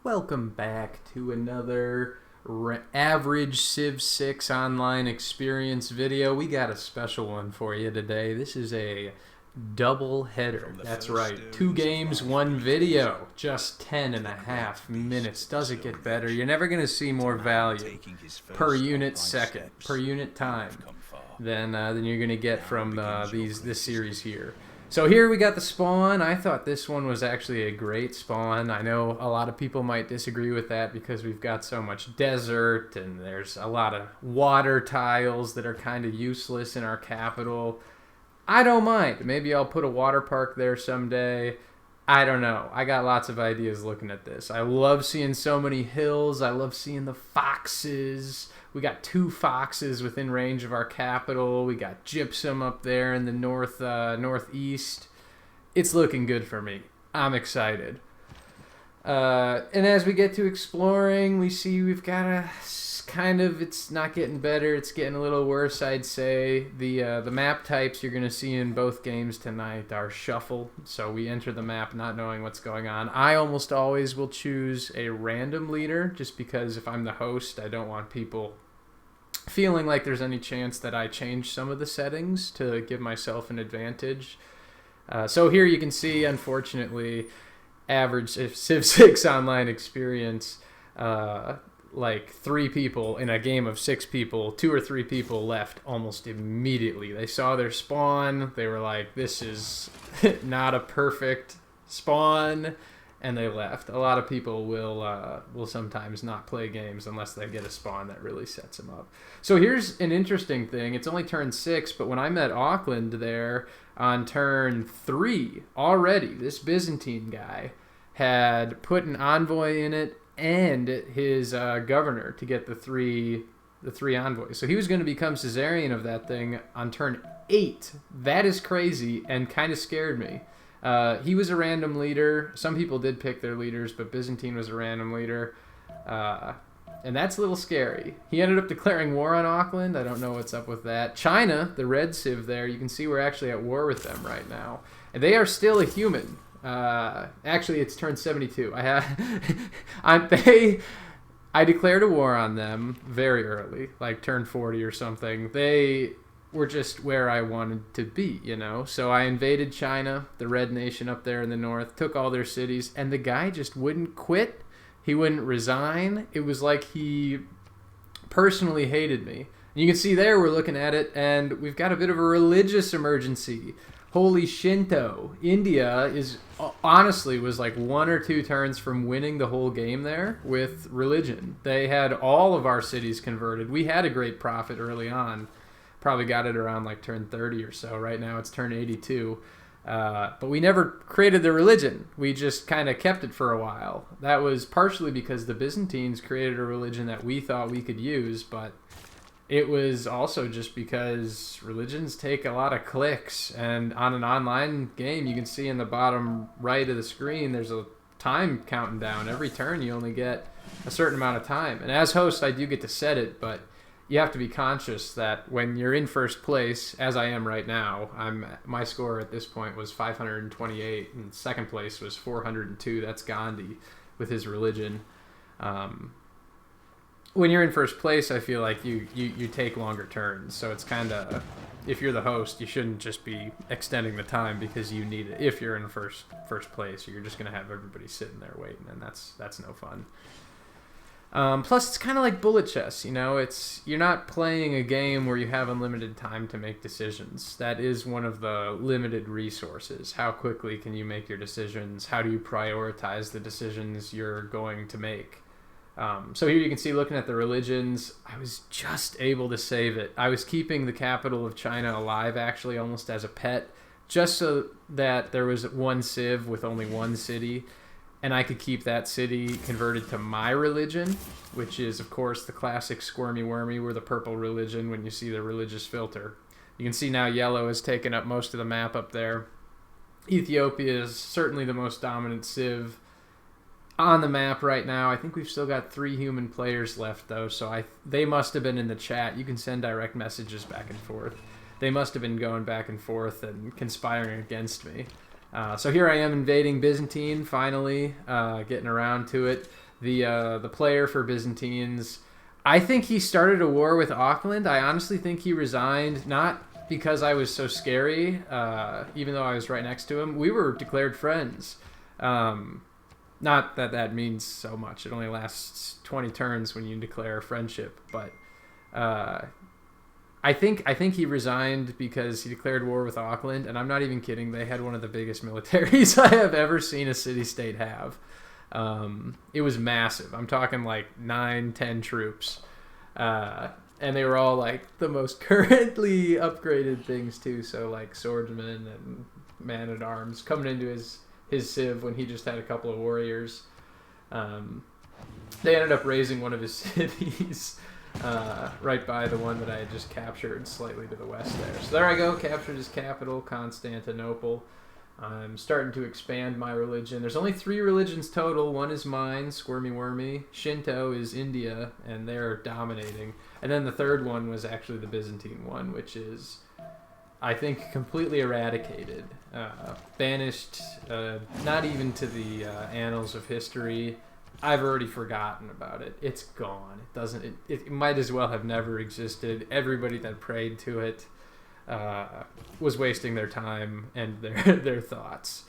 Welcome back to another average Civ6 online experience video. We got a special one for you today. This is a double header. That's right. 2 games, 1 video. Just 10.5 minutes. Does it get better? You're never going to see more value per unit second, per unit time than you're going to get from this series here. So here we got the spawn. I thought this one was actually a great spawn. I know a lot of people might disagree with that because we've got so much desert and there's a lot of water tiles that are kind of useless in our capital. I don't mind. Maybe I'll put a water park there someday. I don't know. I got lots of ideas looking at this. I love seeing so many hills. I love seeing the foxes. We got 2 foxes within range of our capital. We got gypsum up there in the northeast. It's looking good for me. I'm excited. And as we get to exploring, we see we've got a kind of, it's not getting better. It's getting a little worse, I'd say. The map types you're going to see in both games tonight are shuffle. So we enter the map not knowing what's going on. I almost always will choose a random leader just because if I'm the host, I don't want people feeling like there's any chance that I change some of the settings to give myself an advantage. So here you can see, unfortunately, average Civ6 online experience, like 3 people in a game of 6 people, 2 or 3 people left almost immediately. They saw their spawn, they were like, this is not a perfect spawn, and they left. A lot of people will sometimes not play games unless they get a spawn that really sets them up. So here's an interesting thing. It's only turn 6, but when I met Auckland there on turn 3 already, this Byzantine guy had put an envoy in it and his governor to get the three envoys. So he was going to become Caesarian of that thing on turn 8. That is crazy and kind of scared me. He was a random leader. Some people did pick their leaders, but Byzantine was a random leader. And that's a little scary. He ended up declaring war on Auckland. I don't know what's up with that. China, the red civ there, you can see we're actually at war with them right now. And they are still a human. Actually, it's turn 72. I declared a war on them very early, like turn 40 or something. They were just where I wanted to be, you know? So I invaded China, the red nation up there in the north, took all their cities, and the guy just wouldn't quit. He wouldn't resign. It was like he personally hated me. And you can see there, we're looking at it, and we've got a bit of a religious emergency. Holy Shinto. India is honestly was like 1 or 2 turns from winning the whole game there with religion. They had all of our cities converted. We had a great profit early on. Probably got it around like turn 30 or so. Right now it's turn 82. But we never created the religion. We just kind of kept it for a while. That was partially because the Byzantines created a religion that we thought we could use, but it was also just because religions take a lot of clicks. And on an online game, you can see in the bottom right of the screen, there's a time counting down. Every turn you only get a certain amount of time. And as host, I do get to set it, but you have to be conscious that when you're in first place, as I am right now, my score at this point was 528, and second place was 402. That's Gandhi with his religion. When you're in first place, I feel like you take longer turns. So it's kind of, if you're the host, you shouldn't just be extending the time because you need it. If you're in first place, you're just going to have everybody sitting there waiting, and that's no fun. Plus, it's kind of like bullet chess, you know? You're not playing a game where you have unlimited time to make decisions. That is one of the limited resources. How quickly can you make your decisions? How do you prioritize the decisions you're going to make? So here you can see, looking at the religions, I was just able to save it. I was keeping the capital of China alive, actually, almost as a pet, just so that there was 1 civ with only 1 city. And I could keep that city converted to my religion, which is, of course, the classic squirmy wormy. We're the purple religion when you see the religious filter. You can see now yellow has taken up most of the map up there. Ethiopia is certainly the most dominant civ on the map right now. I think we've still got 3 human players left, though, so they must have been in the chat. You can send direct messages back and forth. They must have been going back and forth and conspiring against me. So here I am invading Byzantine, finally, getting around to it. the player for Byzantines. I think he started a war with Auckland. I honestly think he resigned, not because I was so scary, even though I was right next to him. We were declared friends. Not that that means so much. It only lasts 20 turns when you declare a friendship. But I think he resigned because he declared war with Auckland, and I'm not even kidding. They had one of the biggest militaries I have ever seen a city-state have. It was massive. I'm talking like 9-10 troops. And they were all like the most currently upgraded things too. So like swordsmen and man-at-arms coming into his civ when he just had a couple of warriors. They ended up raising one of his cities right by the one that I had just captured, slightly to the west there. So there I go, captured his capital, Constantinople. I'm starting to expand my religion. There's only 3 religions total. One is mine, Squirmy Wormy. Shinto is India, and they're dominating. And then the third one was actually the Byzantine one, which is, I think, completely eradicated. Banished, not even to the annals of history. I've already forgotten about it. It's gone. It doesn't. It might as well have never existed. Everybody that prayed to it was wasting their time and their thoughts.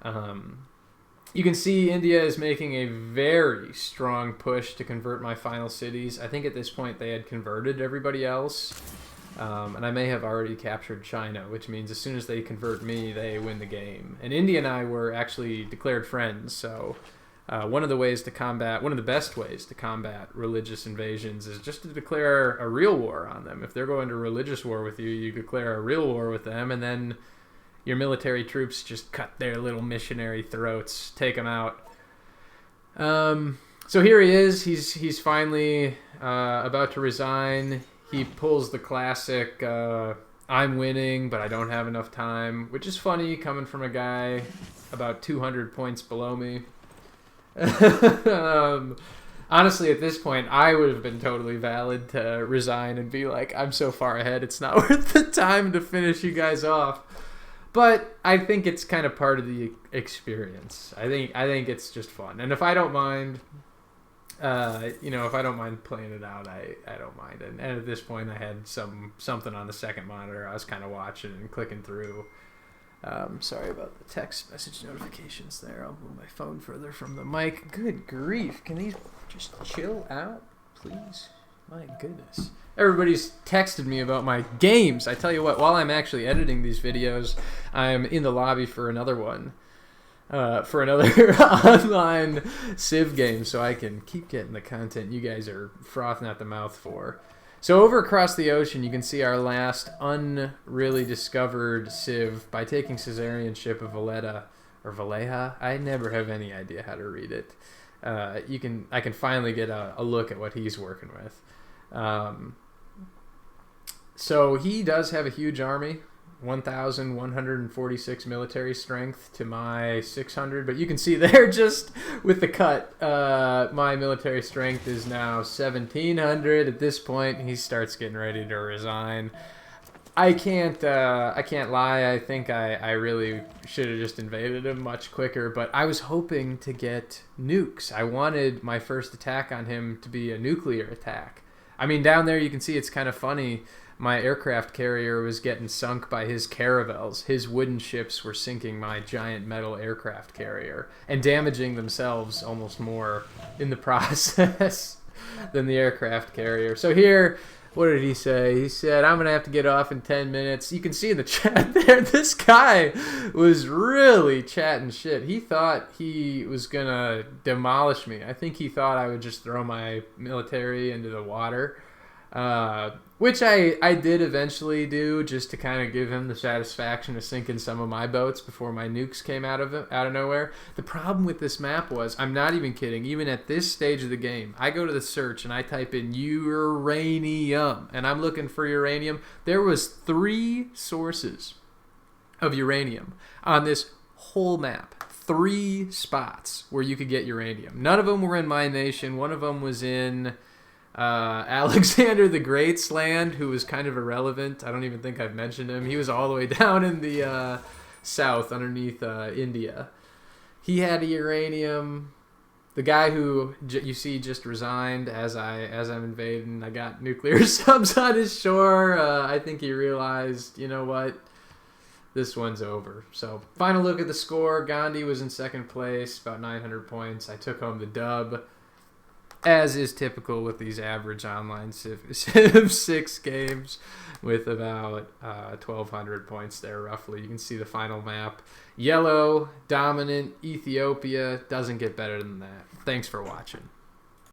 You can see India is making a very strong push to convert my final cities. I think at this point they had converted everybody else. And I may have already captured China, which means as soon as they convert me, they win the game. And India and I were actually declared friends, so one of the best ways to combat religious invasions is just to declare a real war on them. If they're going to religious war with you, you declare a real war with them, and then your military troops just cut their little missionary throats, take them out. So here he is. He's finally about to resign. He pulls the classic, I'm winning, but I don't have enough time, which is funny coming from a guy about 200 points below me. Honestly, at this point, I would have been totally valid to resign and be like, I'm so far ahead, it's not worth the time to finish you guys off. But I think it's kind of part of the experience. I think it's just fun. And if I don't mind... if I don't mind playing it out, I don't mind. And at this point, I had something on the second monitor. I was kind of watching and clicking through. Sorry about the text message notifications there. I'll move my phone further from the mic. Good grief. Can these just chill out, please? My goodness. Everybody's texted me about my games. I tell you what, while I'm actually editing these videos, I'm in the lobby for another one. For another online Civ game, so I can keep getting the content you guys are frothing at the mouth for. So over across the ocean, you can see our last unreally discovered Civ by taking Caesarian ship of Valletta, or Valleja. I never have any idea how to read it. I can finally get a look at what he's working with. So he does have a huge army. 1,146 military strength to my 600, but you can see there just with the cut, my military strength is now 1,700 at this point. He starts getting ready to resign. I can't lie. I think I really should have just invaded him much quicker, but I was hoping to get nukes. I wanted my first attack on him to be a nuclear attack. I mean, down there you can see it's kind of funny. My aircraft carrier was getting sunk by his caravels. His wooden ships were sinking my giant metal aircraft carrier and damaging themselves almost more in the process than the aircraft carrier. So here, what did he say? He said, I'm going to have to get off in 10 minutes. You can see in the chat there, this guy was really chatting shit. He thought he was going to demolish me. I think he thought I would just throw my military into the water. Which I did eventually do, just to kind of give him the satisfaction of sinking some of my boats before my nukes came out of nowhere. The problem with this map was, I'm not even kidding, even at this stage of the game, I go to the search and I type in uranium, and I'm looking for uranium. There was 3 sources of uranium on this whole map. 3 spots where you could get uranium. None of them were in my nation. One of them was in... Alexander the Great's land, who was kind of irrelevant. I don't even think I've mentioned him. He was all the way down in the south underneath India. He had a uranium. The guy who you see just resigned as I'm invading. I got nuclear subs on his shore. I think he realized, you know what, this one's over. So final look at the score. Gandhi was in second place, about 900 points. I took home the dub, as is typical with these average online Civ 6 games, with about 1,200 points there roughly. You can see the final map. Yellow, dominant, Ethiopia. Doesn't get better than that. Thanks for watching.